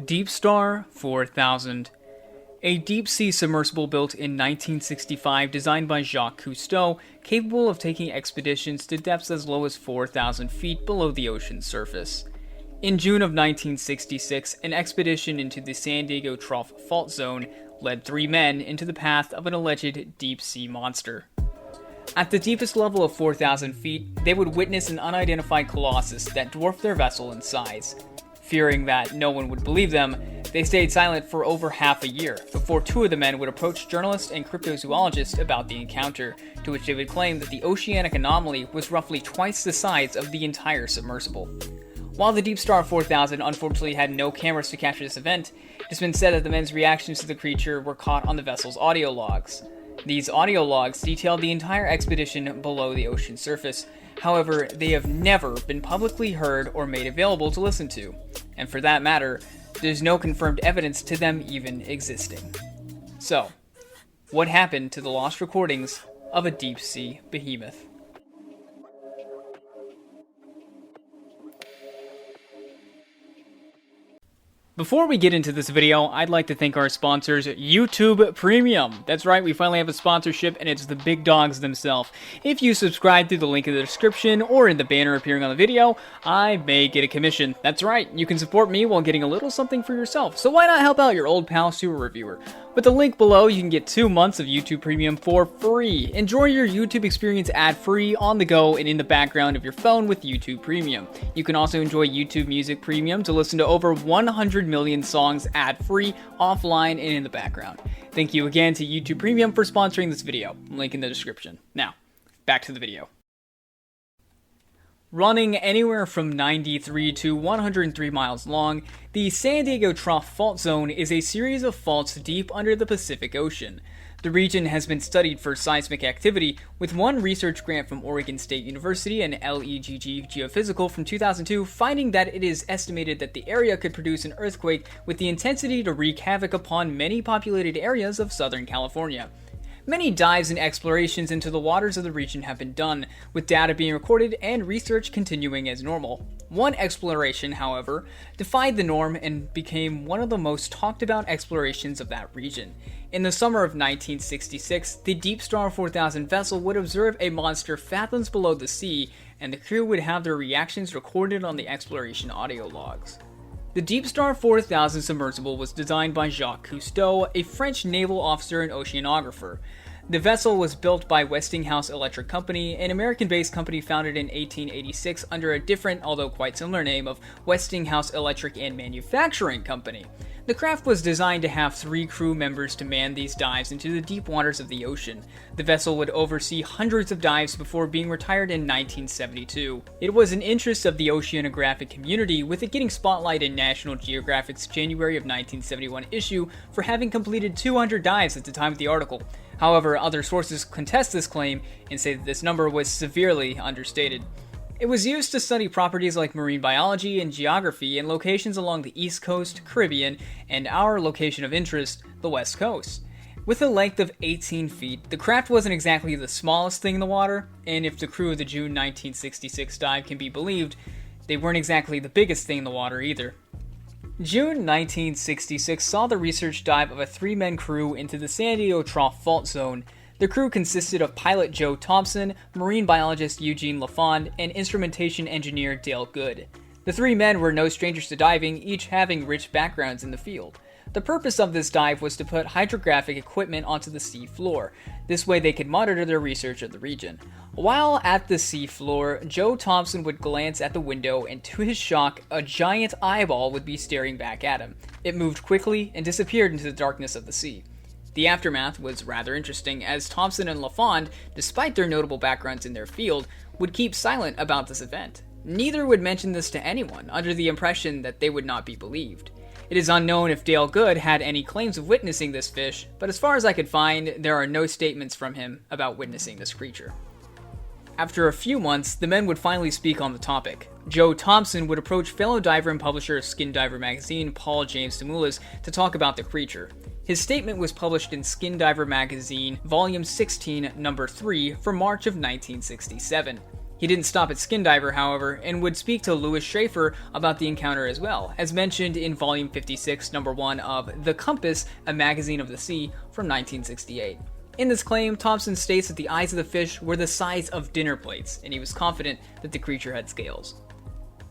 Deep Star 4000. A deep-sea submersible built in 1965 designed by Jacques Cousteau, capable of taking expeditions to depths as low as 4,000 feet below the ocean's surface. In June of 1966, an expedition into the San Diego Trough Fault Zone led 3 men into the path of an alleged deep-sea monster. At the deepest level of 4,000 feet, they would witness an unidentified colossus that dwarfed their vessel in size. Fearing that no one would believe them, they stayed silent for over half a year before 2 of the men would approach journalists and cryptozoologists about the encounter, to which they would claim that the oceanic anomaly was roughly twice the size of the entire submersible. While the Deep Star 4000 unfortunately had no cameras to capture this event, it has been said that the men's reactions to the creature were caught on the vessel's audio logs. These audio logs detailed the entire expedition below the ocean surface. However, they have never been publicly heard or made available to listen to, and for that matter, there's no confirmed evidence to them even existing. So, what happened to the lost recordings of a deep-sea behemoth? Before we get into this video, I'd like to thank our sponsors, YouTube Premium. That's right, we finally have a sponsorship, and it's the big dogs themselves. If you subscribe through the link in the description or in the banner appearing on the video, I may get a commission. That's right, you can support me while getting a little something for yourself, so why not help out your old pal Super Reviewer? With the link below, you can get 2 months of YouTube Premium for free. Enjoy your YouTube experience ad-free, on the go, and in the background of your phone with YouTube Premium. You can also enjoy YouTube Music Premium to listen to over 100 million songs ad-free, offline, and in the background. Thank you again to YouTube Premium for sponsoring this video. Link in the description. Now, back to the video. Running anywhere from 93 to 103 miles long, the San Diego Trough Fault Zone is a series of faults deep under the Pacific Ocean. The region has been studied for seismic activity, with one research grant from Oregon State University and LEGG Geophysical from 2002 finding that it is estimated that the area could produce an earthquake with the intensity to wreak havoc upon many populated areas of Southern California. Many dives and explorations into the waters of the region have been done, with data being recorded and research continuing as normal. One exploration, however, defied the norm and became one of the most talked about explorations of that region. In the summer of 1966, the Deep Star 4000 vessel would observe a monster fathoms below the sea, and the crew would have their reactions recorded on the exploration audio logs. The Deep Star 4000 submersible was designed by Jacques Cousteau, a French naval officer and oceanographer. The vessel was built by Westinghouse Electric Company, an American-based company founded in 1886 under a different, although quite similar name of Westinghouse Electric and Manufacturing Company. The craft was designed to have 3 crew members to man these dives into the deep waters of the ocean. The vessel would oversee hundreds of dives before being retired in 1972. It was an interest of the oceanographic community, with it getting spotlight in National Geographic's January of 1971 issue for having completed 200 dives at the time of the article. However, other sources contest this claim and say that this number was severely understated. It was used to study properties like marine biology and geography in locations along the East Coast, Caribbean, and our location of interest, the West Coast. With a length of 18 feet, the craft wasn't exactly the smallest thing in the water, and if the crew of the June 1966 dive can be believed, they weren't exactly the biggest thing in the water either. June 1966 saw the research dive of a 3-man crew into the San Diego Trough Fault Zone. The crew consisted of pilot Joe Thompson, marine biologist Eugene LaFond, and instrumentation engineer Dale Good. The 3 men were no strangers to diving, each having rich backgrounds in the field. The purpose of this dive was to put hydrographic equipment onto the sea floor. This way they could monitor their research of the region. While at the sea floor, Joe Thompson would glance at the window, and to his shock, a giant eyeball would be staring back at him. It moved quickly and disappeared into the darkness of the sea. The aftermath was rather interesting, as Thompson and LaFond, despite their notable backgrounds in their field, would keep silent about this event. Neither would mention this to anyone, under the impression that they would not be believed. It is unknown if Dale Good had any claims of witnessing this fish, but as far as I could find, there are no statements from him about witnessing this creature. After a few months, the men would finally speak on the topic. Joe Thompson would approach fellow diver and publisher of Skin Diver magazine, Paul James Demoulas, to talk about the creature. His statement was published in Skin Diver magazine, volume 16, number 3, for March of 1967. He didn't stop at Skin Diver, however, and would speak to Louis Schaefer about the encounter as well, as mentioned in Volume 56, Number 1 of The Compass, a magazine of the sea from 1968. In this claim, Thompson states that the eyes of the fish were the size of dinner plates, and he was confident that the creature had scales.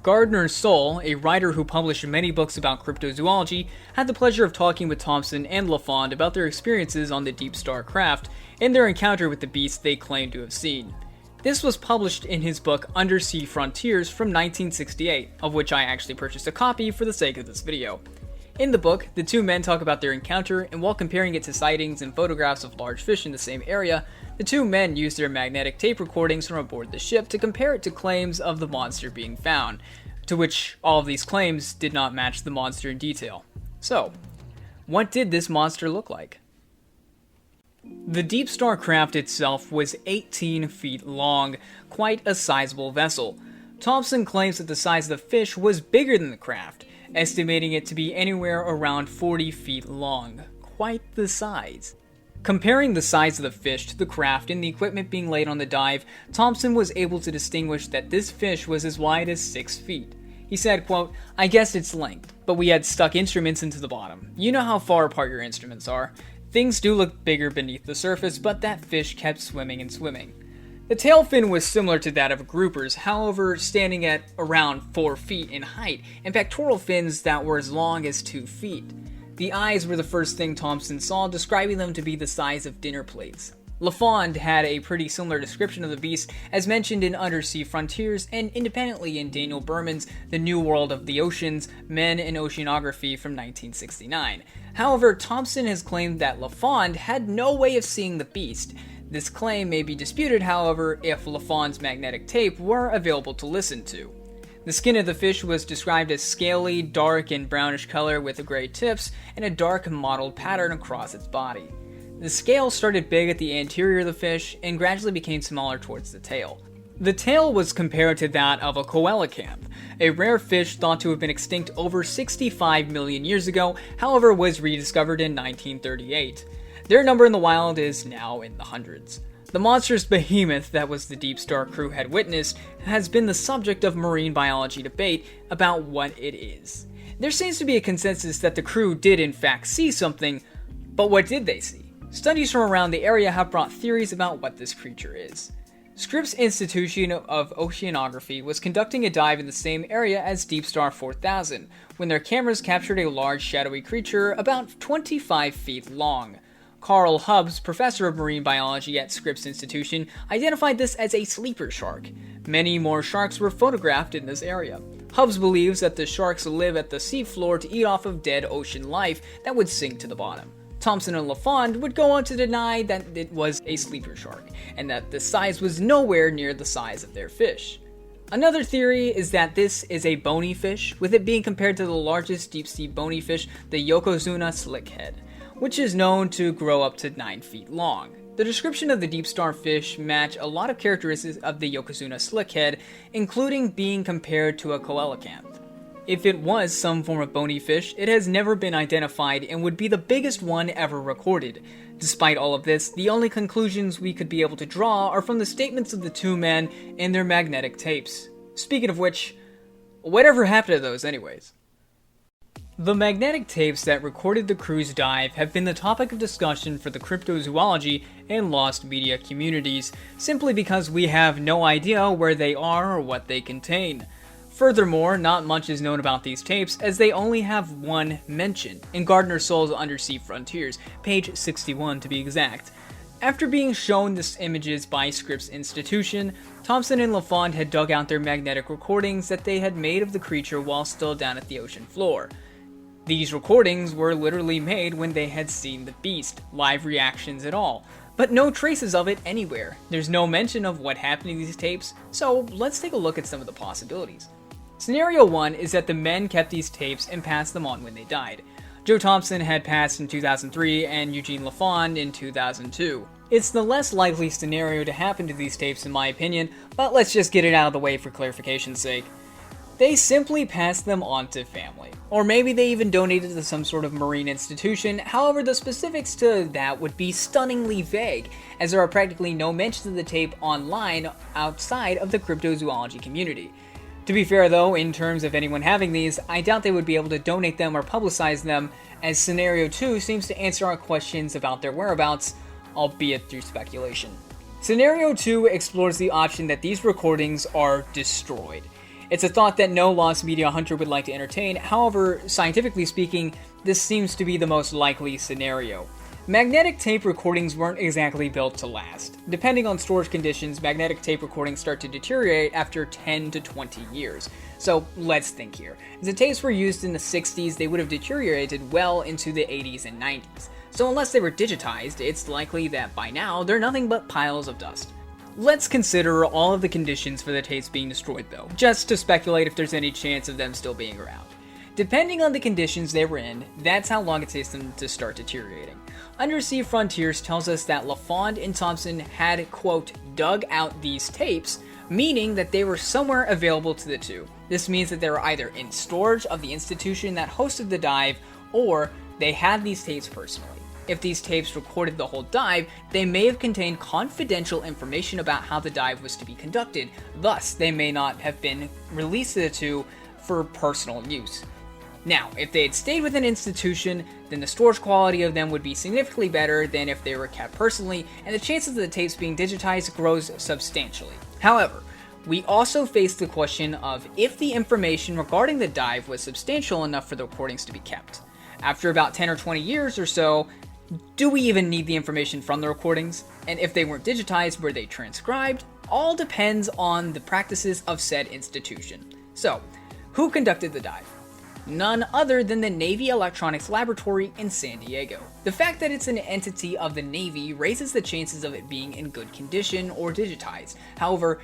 Gardner Soule, a writer who published many books about cryptozoology, had the pleasure of talking with Thompson and LaFond about their experiences on the Deep Star craft and their encounter with the beast they claimed to have seen. This was published in his book Undersea Frontiers from 1968, of which I actually purchased a copy for the sake of this video. In the book, the two men talk about their encounter, and while comparing it to sightings and photographs of large fish in the same area, the two men used their magnetic tape recordings from aboard the ship to compare it to claims of the monster being found, to which all of these claims did not match the monster in detail. So, what did this monster look like? The Deep Star craft itself was 18 feet long, quite a sizable vessel. Thompson claims that the size of the fish was bigger than the craft, estimating it to be anywhere around 40 feet long. Quite the size. Comparing the size of the fish to the craft and the equipment being laid on the dive, Thompson was able to distinguish that this fish was as wide as 6 feet. He said, quote, "I guessed its length, but we had stuck instruments into the bottom. You know how far apart your instruments are. Things do look bigger beneath the surface, but that fish kept swimming and swimming." The tail fin was similar to that of a grouper's, however standing at around 4 feet in height, and pectoral fins that were as long as 2 feet. The eyes were the first thing Thompson saw, describing them to be the size of dinner plates. LaFond had a pretty similar description of the beast, as mentioned in Undersea Frontiers and independently in Daniel Berman's The New World of the Oceans, Men and Oceanography from 1969. However, Thompson has claimed that LaFond had no way of seeing the beast. This claim may be disputed, however, if LaFond's magnetic tape were available to listen to. The skin of the fish was described as scaly, dark, and brownish color with gray tips and a dark mottled pattern across its body. The scales started big at the anterior of the fish and gradually became smaller towards the tail. The tail was compared to that of a coelacanth, a rare fish thought to have been extinct over 65 million years ago, however was rediscovered in 1938. Their number in the wild is now in the hundreds. The monstrous behemoth that was the Deep Star crew had witnessed has been the subject of marine biology debate about what it is. There seems to be a consensus that the crew did in fact see something, but what did they see? Studies from around the area have brought theories about what this creature is. Scripps Institution of Oceanography was conducting a dive in the same area as Deep Star 4000 when their cameras captured a large shadowy creature about 25 feet long. Carl Hubbs, professor of marine biology at Scripps Institution, identified this as a sleeper shark. Many more sharks were photographed in this area. Hubbs believes that the sharks live at the seafloor to eat off of dead ocean life that would sink to the bottom. Thompson and LaFond would go on to deny that it was a sleeper shark, and that the size was nowhere near the size of their fish. Another theory is that this is a bony fish, with it being compared to the largest deep-sea bony fish, the Yokozuna slickhead, which is known to grow up to 9 feet long. The description of the Deep Star fish match a lot of characteristics of the Yokozuna slickhead, including being compared to a coelacanth. If it was some form of bony fish, it has never been identified and would be the biggest one ever recorded. Despite all of this, the only conclusions we could be able to draw are from the statements of the two men and their magnetic tapes. Speaking of which, whatever happened to those anyways? The magnetic tapes that recorded the crew's dive have been the topic of discussion for the cryptozoology and lost media communities, simply because we have no idea where they are or what they contain. Furthermore, not much is known about these tapes, as they only have one mention, in Gardner Soule's Undersea Frontiers, page 61 to be exact. After being shown the images by Scripps Institution, Thompson and LaFond had dug out their magnetic recordings that they had made of the creature while still down at the ocean floor. These recordings were literally made when they had seen the beast, live reactions at all, but no traces of it anywhere. There's no mention of what happened to these tapes, so let's take a look at some of the possibilities. Scenario 1 is that the men kept these tapes and passed them on when they died. Joe Thompson had passed in 2003 and Eugene LaFond in 2002. It's the less likely scenario to happen to these tapes in my opinion, but let's just get it out of the way for clarification's sake. They simply passed them on to family. Or maybe they even donated to some sort of marine institution. However, the specifics to that would be stunningly vague, as there are practically no mentions of the tape online outside of the cryptozoology community. To be fair though, in terms of anyone having these, I doubt they would be able to donate them or publicize them, as Scenario 2 seems to answer our questions about their whereabouts, albeit through speculation. Scenario 2 explores the option that these recordings are destroyed. It's a thought that no lost media hunter would like to entertain, however, scientifically speaking, this seems to be the most likely scenario. Magnetic tape recordings weren't exactly built to last. Depending on storage conditions, magnetic tape recordings start to deteriorate after 10 to 20 years. So let's think here. If the tapes were used in the 60s, they would have deteriorated well into the 80s and 90s. So unless they were digitized, it's likely that by now they're nothing but piles of dust. Let's consider all of the conditions for the tapes being destroyed though, just to speculate if there's any chance of them still being around. Depending on the conditions they were in, that's how long it takes them to start deteriorating. Undersea Frontiers tells us that LaFond and Thompson had, quote, dug out these tapes, meaning that they were somewhere available to the two. This means that they were either in storage of the institution that hosted the dive, or they had these tapes personally. If these tapes recorded the whole dive, they may have contained confidential information about how the dive was to be conducted, thus they may not have been released to the two for personal use. Now, if they had stayed with an institution, then the storage quality of them would be significantly better than if they were kept personally, and the chances of the tapes being digitized grows substantially. However, we also face the question of if the information regarding the dive was substantial enough for the recordings to be kept. After about 10 or 20 years or so, do we even need the information from the recordings? And if they weren't digitized, were they transcribed? All depends on the practices of said institution. So, who conducted the dive? None other than the Navy Electronics Laboratory in San Diego. The fact that it's an entity of the Navy raises the chances of it being in good condition or digitized. However,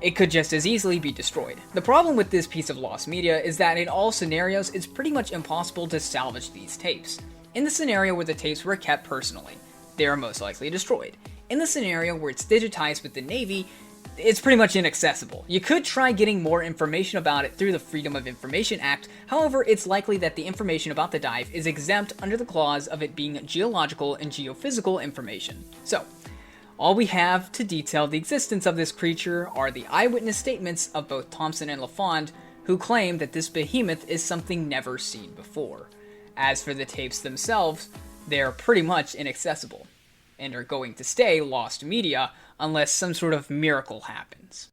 it could just as easily be destroyed. The problem with this piece of lost media is that in all scenarios, it's pretty much impossible to salvage these tapes. In the scenario where the tapes were kept personally, they are most likely destroyed. In the scenario where it's digitized with the Navy, it's pretty much inaccessible. You could try getting more information about it through the Freedom of Information Act, however, it's likely that the information about the dive is exempt under the clause of it being geological and geophysical information. So, all we have to detail the existence of this creature are the eyewitness statements of both Thompson and LaFond, who claim that this behemoth is something never seen before. As for the tapes themselves, they are pretty much inaccessible, and are going to stay lost media unless some sort of miracle happens.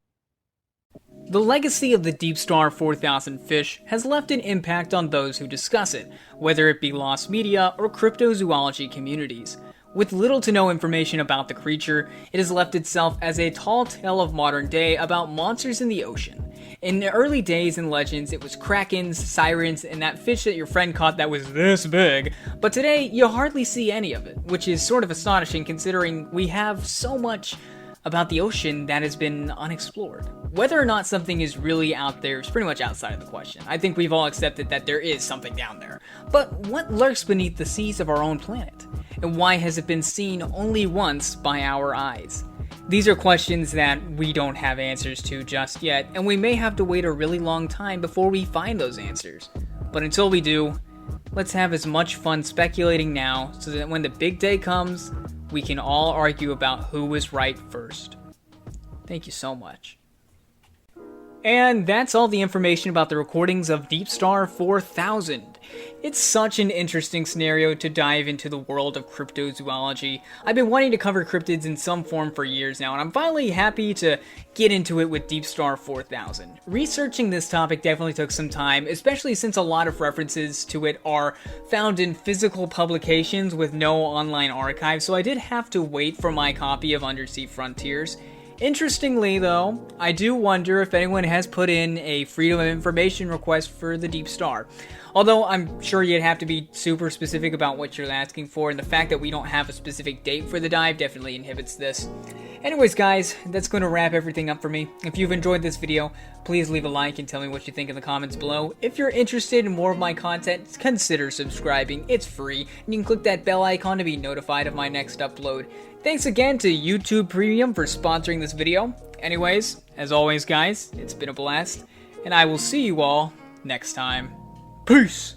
The legacy of the Deep Star 4000 fish has left an impact on those who discuss it, whether it be lost media or cryptozoology communities. With little to no information about the creature, it has left itself as a tall tale of modern day about monsters in the ocean. In the early days and legends, it was krakens, sirens, and that fish that your friend caught that was this big, but today you hardly see any of it, which is sort of astonishing considering we have so much about the ocean that has been unexplored. Whether or not something is really out there is pretty much outside of the question. I think we've all accepted that there is something down there. But what lurks beneath the seas of our own planet? And why has it been seen only once by our eyes? These are questions that we don't have answers to just yet, and we may have to wait a really long time before we find those answers. But until we do, let's have as much fun speculating now so that when the big day comes, we can all argue about who was right first. Thank you so much. And that's all the information about the recordings of Deep Star 4000. It's such an interesting scenario to dive into the world of cryptozoology. I've been wanting to cover cryptids in some form for years now, and I'm finally happy to get into it with Deep Star 4000. Researching this topic definitely took some time, especially since a lot of references to it are found in physical publications with no online archive, so I did have to wait for my copy of Undersea Frontiers. Interestingly though, I do wonder if anyone has put in a Freedom of Information request for the Deep Star. Although I'm sure you'd have to be super specific about what you're asking for, and the fact that we don't have a specific date for the dive definitely inhibits this. Anyways guys, that's going to wrap everything up for me. If you've enjoyed this video, please leave a like and tell me what you think in the comments below. If you're interested in more of my content, consider subscribing. It's free, and you can click that bell icon to be notified of my next upload. Thanks again to YouTube Premium for sponsoring this video. Anyways, as always guys, it's been a blast, and I will see you all next time. Peace!